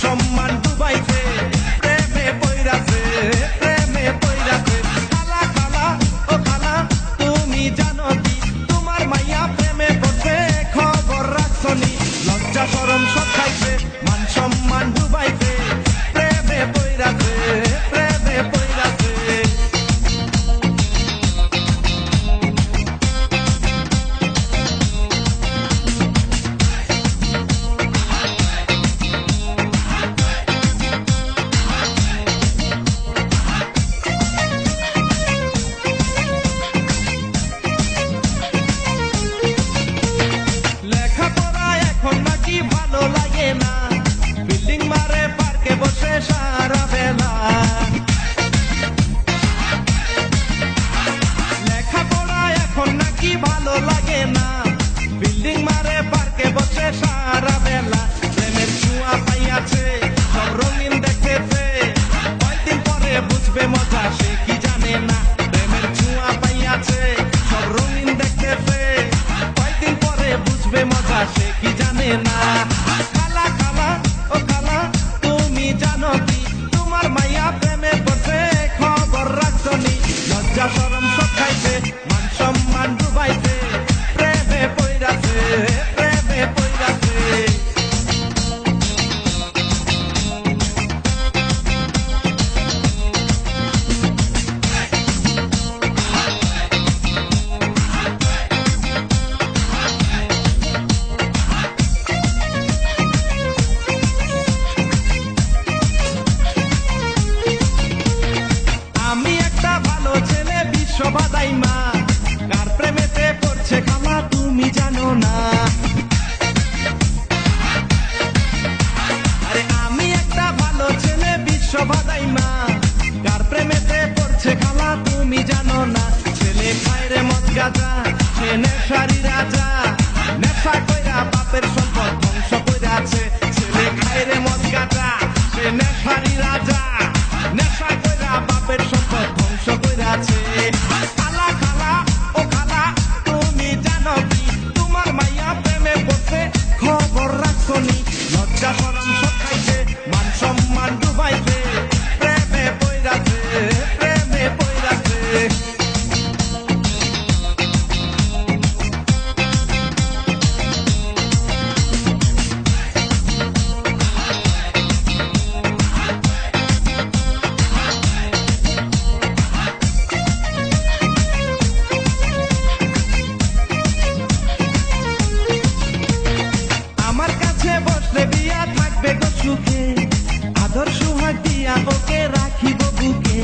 সম্মান ডুবাইছে, প্রেমে পইরাছে, প্রেমে পইরাছে। খালা খালা ও খালা তুমি জানো কি, তোমার মাইয়া প্রেমে পড়ছে, খবর রাখছনি? লজ্জা শরম সব খাইছে, মান সম্মান ডুবাইছে, প্রেমে পইরাছে, প্রেমে পইরাছে। লেখাপড়া এখন নাকি ভালো লাগে না, বিল্ডিং মারে পার্কে বসে সারা বেলা। লেখাপড়া এখন নাকি ভালো লাগে না, বিল্ডিং মারে পার্কে বসে সারা বেলা। প্রেমের ছোঁয়া পাইয়াছে, সব রঙিন দেখেছে, কয়দিন পরে বুঝবে মজা সে কি জানে না। প্রেমের ছোঁয়া পাইয়াছে, সব রঙিন দেখেছে, কয়দিন পরে বুঝবে মজা সে কি জানে না। খালা খালা ও খালা তুমি জানো কি, তোমার মাইয়া প্রেমে পড়ছে, খবর রাখছনি? লজ্জা শরম সব খাইছে, মান সম্মান ডুবাইছে, প্রেমে পইরাছে, প্রেমে পইরাছে। আমি একটা ভালো ছেলে বিশ্ববাদাই মা, কার প্রেমেতে পড়ছে খালা তুমি জানো না। আরে আমি একটা ভালো ছেলে বিশ্ববাদাই মা, কার প্রেমেতে পড়ছে খালা তুমি জানো না। ছেলে খায় রে মদ গাঁজা, সে নেশারি রাজা, নেশা কইরা বাপের সম্পদ ধ্বংস কইরাছে। ছেলে খায় রে মদ গাঁজা, সে নেশারি রাজা, নেশা কইরা বাপের সম্পদ ধ্বংস কইরাছে। খালা খালা ও খালা তুমি জানো কি, তোমার মাইয়া প্রেমে পড়ছে, খবর রাখছনি? লজ্জা শরম সব খাইছে, মান সম্মান ডুবাইছে, প্রেমে পইরাছে, প্রেমে পইরাছে। আমার কাছে বসলে বিয়া থাকবে গো সুখে, আদর সোহাগ দিয়া ওকে রাখিব বুকে।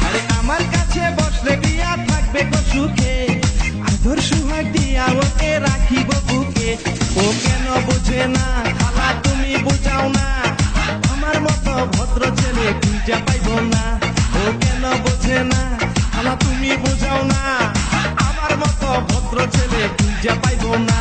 আরে আমার কাছে বসলে বিয়া থাকবে গো সুখে, আদর সোহাগ দিয়া ওকে রাখিব বুকে। ও কেন বুঝে না খালা তুমি বুঝাও না, আমার মতো ভদ্র ছেলে খুঁজে পাইব না। ও কেন বোঝে না খালা তুমি বুঝাও না, আমার মতো ভদ্র ছেলে খুঁজে পাইব না।